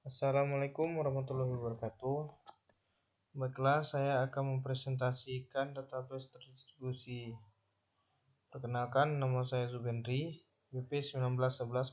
Assalamualaikum warahmatullahi wabarakatuh. Baiklah, saya akan mempresentasikan database terdistribusi. Perkenalkan, nama saya Zubendri, BP 19110020.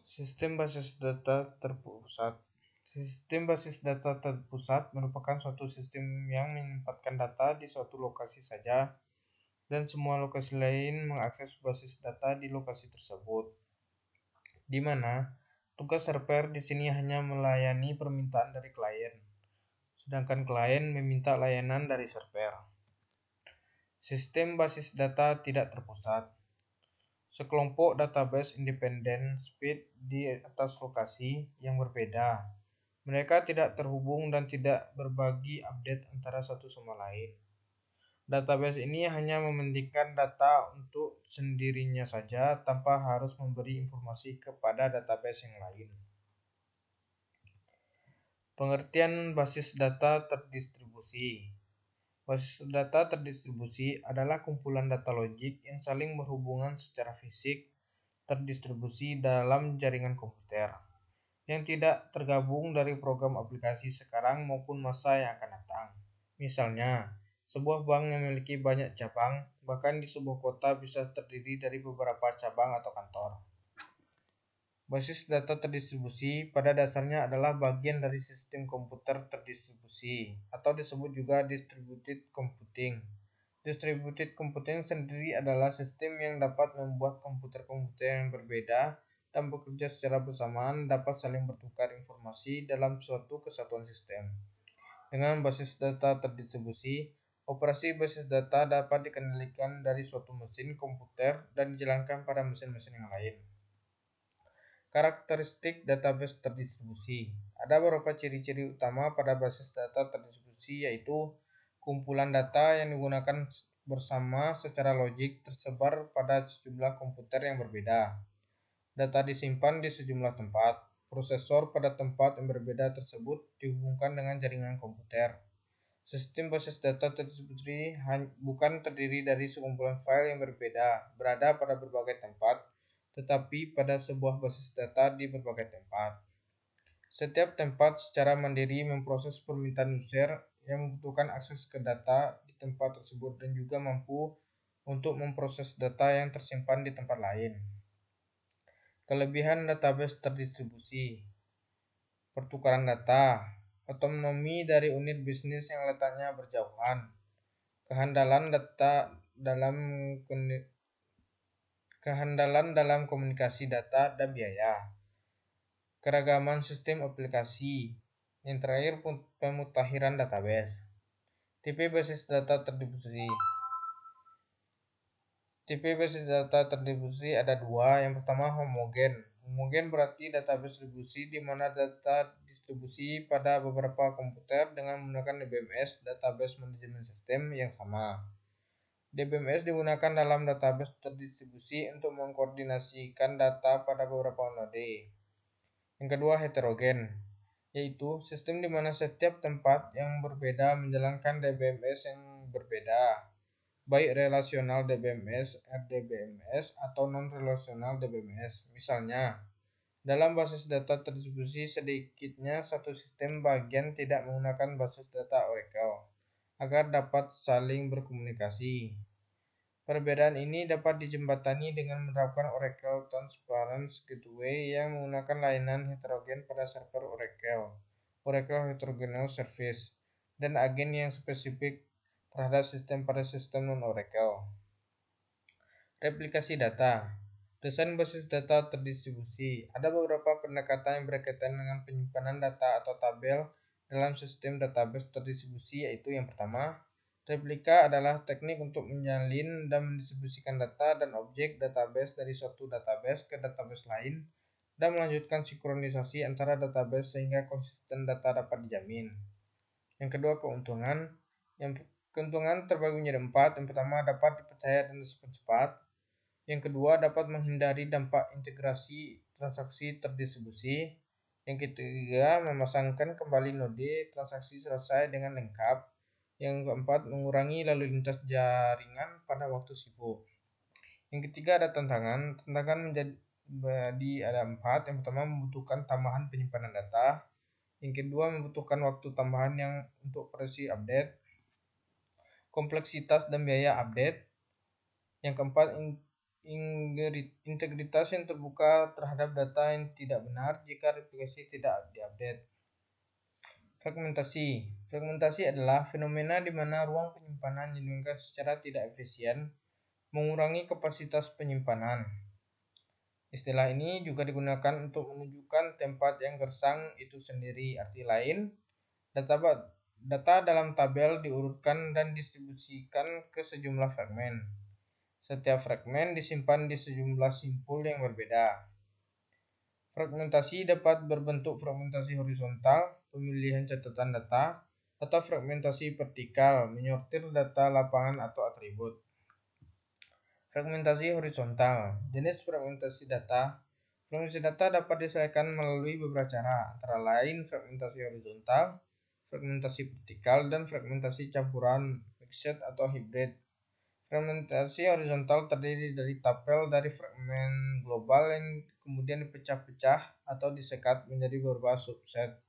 Sistem basis data terpusat. Sistem basis data terpusat merupakan suatu sistem yang menempatkan data di suatu lokasi saja dan semua lokasi lain mengakses basis data di lokasi tersebut, di mana tugas server di sini hanya melayani permintaan dari klien, sedangkan klien meminta layanan dari server. Sistem basis data tidak terpusat. Sekelompok database independen speed di atas lokasi yang berbeda. Mereka tidak terhubung dan tidak berbagi update antara satu sama lain. Database ini hanya mementingkan data untuk sendirinya saja tanpa harus memberi informasi kepada database yang lain. Pengertian basis data terdistribusi. Basis data terdistribusi adalah kumpulan data logik yang saling berhubungan secara fisik terdistribusi dalam jaringan komputer, yang tidak tergabung dari program aplikasi sekarang maupun masa yang akan datang. Misalnya, sebuah bank yang memiliki banyak cabang, bahkan di sebuah kota bisa terdiri dari beberapa cabang atau kantor. Basis data terdistribusi pada dasarnya adalah bagian dari sistem komputer terdistribusi, atau disebut juga distributed computing. Distributed computing sendiri adalah sistem yang dapat membuat komputer-komputer yang berbeda dan bekerja secara bersamaan dapat saling bertukar informasi dalam suatu kesatuan sistem. Dengan basis data terdistribusi, operasi basis data dapat dikendalikan dari suatu mesin komputer dan dijalankan pada mesin-mesin yang lain. Karakteristik database terdistribusi. Ada beberapa ciri-ciri utama pada basis data terdistribusi, yaitu kumpulan data yang digunakan bersama secara logik tersebar pada sejumlah komputer yang berbeda. Data disimpan di sejumlah tempat. Prosesor pada tempat yang berbeda tersebut dihubungkan dengan jaringan komputer. Sistem basis data terdistribusi bukan terdiri dari sekumpulan file yang berbeda, berada pada berbagai tempat, tetapi pada sebuah basis data di berbagai tempat. Setiap tempat secara mandiri memproses permintaan user yang membutuhkan akses ke data di tempat tersebut dan juga mampu untuk memproses data yang tersimpan di tempat lain. Kelebihan database terdistribusi: pertukaran data, otonomi dari unit bisnis yang letaknya berjauhan, kehandalan dalam komunikasi data dan biaya, keragaman sistem aplikasi, yang terakhir pemutahiran database. Tipe basis data terdistribusi. Tipe basis data terdistribusi ada dua. Yang pertama, homogen. Homogen berarti database distribusi di mana data distribusi pada beberapa komputer dengan menggunakan DBMS, Database Management System, yang sama. DBMS digunakan dalam database terdistribusi untuk mengkoordinasikan data pada beberapa node. Yang kedua, heterogen, yaitu sistem di mana setiap tempat yang berbeda menjalankan DBMS yang berbeda, baik relasional DBMS, RDBMS, atau non-relasional DBMS. Misalnya, dalam basis data terdistribusi sedikitnya satu sistem bagian tidak menggunakan basis data Oracle agar dapat saling berkomunikasi. Perbedaan ini dapat dijembatani dengan menerapkan Oracle Transparent Gateway yang menggunakan layanan heterogen pada server Oracle, Oracle Heterogeneous Service, dan agen yang spesifik terhadap sistem pada sistem non-Oracle. Replikasi data. Desain basis data terdistribusi. Ada beberapa pendekatan yang berkaitan dengan penyimpanan data atau tabel dalam sistem database terdistribusi, yaitu yang pertama, replika adalah teknik untuk menjalin dan mendistribusikan data dan objek database dari suatu database ke database lain dan melanjutkan sinkronisasi antara database sehingga konsisten data dapat dijamin. Yang kedua, keuntungan. Keuntungan terbagi menjadi 4. Yang pertama, dapat dipercaya dan cepat. Yang kedua, dapat menghindari dampak integrasi transaksi terdistribusi. Yang ketiga, memasangkan kembali node transaksi selesai dengan lengkap. Yang keempat, mengurangi lalu lintas jaringan pada waktu sibuk. Yang ketiga, ada tantangan. Tantangan Jadi ada 4. Yang pertama membutuhkan tambahan penyimpanan data. Yang kedua membutuhkan waktu tambahan yang untuk proses update, kompleksitas dan biaya update. Yang keempat integritas yang terbuka terhadap data yang tidak benar jika replikasi tidak diupdate. Fragmentasi. Fragmentasi adalah fenomena di mana ruang penyimpanan digunakan secara tidak efisien, mengurangi kapasitas penyimpanan. Istilah ini juga digunakan untuk menunjukkan tempat yang gersang itu sendiri. Arti lain, data dalam tabel diurutkan dan distribusikan ke sejumlah fragmen. Setiap fragmen disimpan di sejumlah simpul yang berbeda. Fragmentasi dapat berbentuk fragmentasi horizontal, pemilihan catatan data, atau fragmentasi vertikal, menyortir data lapangan atau atribut. Fragmentasi horizontal. Jenis fragmentasi data. Fragmentasi data dapat diselesaikan melalui beberapa cara, antara lain fragmentasi horizontal, fragmentasi vertikal, dan fragmentasi campuran, mixed atau hybrid. Fragmentasi horizontal terdiri dari tabel dari fragmen global yang kemudian dipecah-pecah atau disekat menjadi beberapa subset.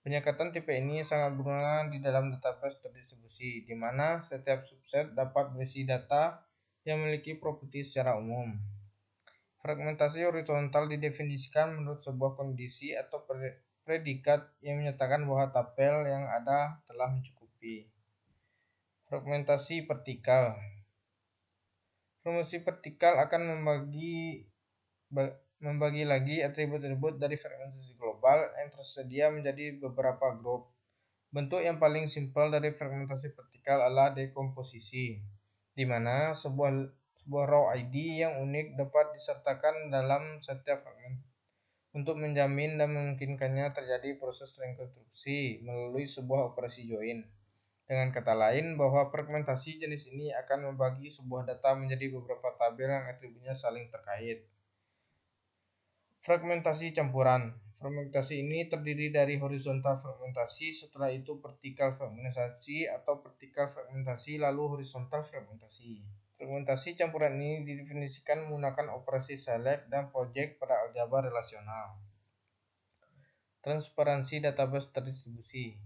Penyekatan tipe ini sangat berguna di dalam database terdistribusi, di mana setiap subset dapat berisi data yang memiliki properti secara umum. Fragmentasi horizontal didefinisikan menurut sebuah kondisi atau predikat yang menyatakan bahwa tabel yang ada telah mencukupi. Fragmentasi vertikal. Fragmentasi vertikal akan membagi lagi atribut-atribut dari fragmentasi global yang tersedia menjadi beberapa grup. Bentuk yang paling simpel dari fragmentasi vertikal adalah dekomposisi, di mana sebuah row ID yang unik dapat disertakan dalam setiap fragmen untuk menjamin dan memungkinkannya terjadi proses rekonstruksi melalui sebuah operasi join. Dengan kata lain, bahwa fragmentasi jenis ini akan membagi sebuah data menjadi beberapa tabel yang atributnya saling terkait. Fragmentasi campuran. Fragmentasi ini terdiri dari horizontal fragmentasi, setelah itu vertikal fragmentasi atau vertikal fragmentasi, lalu horizontal fragmentasi. Fragmentasi campuran ini didefinisikan menggunakan operasi select dan project pada aljabar relasional. Transparansi database terdistribusi.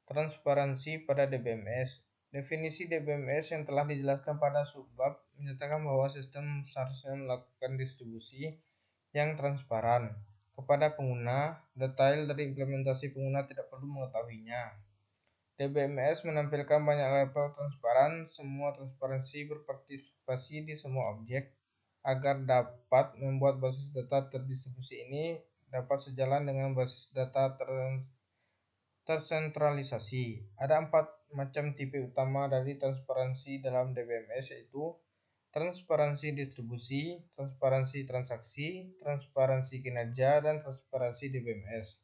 Transparansi pada DBMS. Definisi DBMS yang telah dijelaskan pada subbab menyatakan bahwa sistem seharusnya melakukan distribusi yang transparan kepada pengguna. Detail dari implementasi pengguna tidak perlu mengetahuinya. DBMS menampilkan banyak level transparan. Semua transparansi berpartisipasi di semua objek agar dapat membuat basis data terdistribusi ini dapat sejalan dengan basis data tersentralisasi. Ada 4 macam tipe utama dari transparansi dalam DBMS, yaitu transparansi distribusi, transparansi transaksi, transparansi kinerja, dan transparansi DBMS.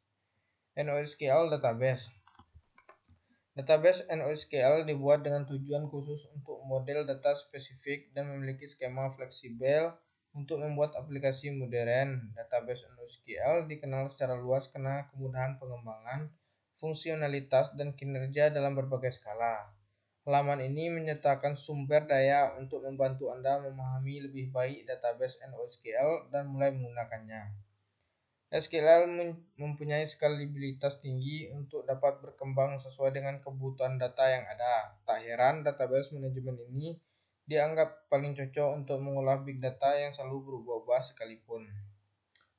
NoSQL Database. Database NoSQL dibuat dengan tujuan khusus untuk model data spesifik dan memiliki skema fleksibel untuk membuat aplikasi modern. Database NoSQL dikenal secara luas karena kemudahan pengembangan, fungsionalitas, dan kinerja dalam berbagai skala. Halaman ini menyertakan sumber daya untuk membantu Anda memahami lebih baik database NoSQL dan mulai menggunakannya. SQL mempunyai skalabilitas tinggi untuk dapat berkembang sesuai dengan kebutuhan data yang ada. Tak heran, database manajemen ini dianggap paling cocok untuk mengolah big data yang selalu berubah-ubah sekalipun.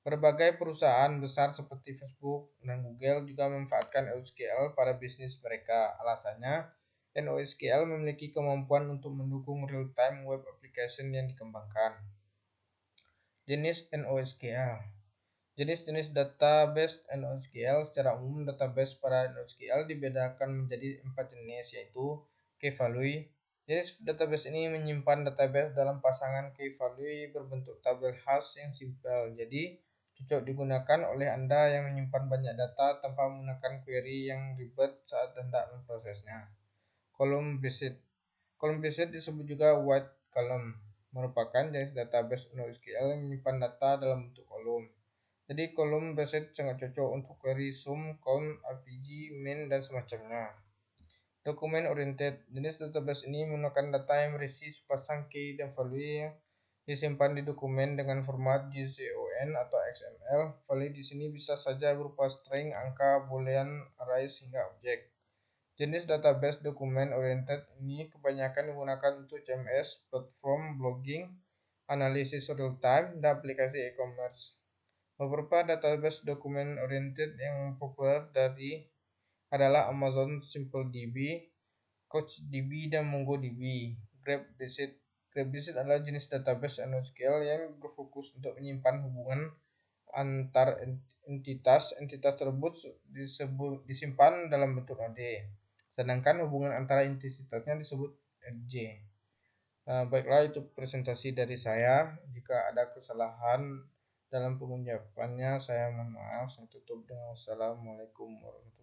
Berbagai perusahaan besar seperti Facebook dan Google juga memanfaatkan NoSQL pada bisnis mereka. Alasannya, NoSQL memiliki kemampuan untuk mendukung real-time web application yang dikembangkan. Jenis NoSQL. Jenis-jenis database NoSQL. Secara umum, database pada NoSQL dibedakan menjadi 4 jenis, yaitu key-value. Jenis database ini menyimpan database dalam pasangan key-value berbentuk tabel hash yang simpel, jadi cocok digunakan oleh Anda yang menyimpan banyak data tanpa menggunakan query yang ribet saat hendak memprosesnya. Column based. Column based disebut juga wide column, merupakan jenis database NoSQL yang menyimpan data dalam bentuk kolom. Jadi column based sangat cocok untuk query sum, count, RPG, min, dan semacamnya. Dokumen oriented. Jenis database ini menggunakan data yang berisi sepasang key dan value yang disimpan di dokumen dengan format JSON HTML atau XML. File di sini bisa saja berupa string, angka, boolean, arrays, hingga objek. Jenis database dokumen oriented ini kebanyakan digunakan untuk CMS, platform, blogging, analisis real time, dan aplikasi e-commerce. Beberapa database dokumen oriented yang populer adalah Amazon SimpleDB, CouchDB, dan MongoDB. GraphDB adalah jenis database NoSQL yang berfokus untuk menyimpan hubungan antar entitas. Entitas tersebut disimpan dalam bentuk node, sedangkan hubungan antara entitasnya disebut RJ. Baiklah, itu presentasi dari saya. Jika ada kesalahan dalam pengucapannya, saya mohon maaf. Saya tutup dengan wassalamualaikum warahmatullahi wabarakatuh.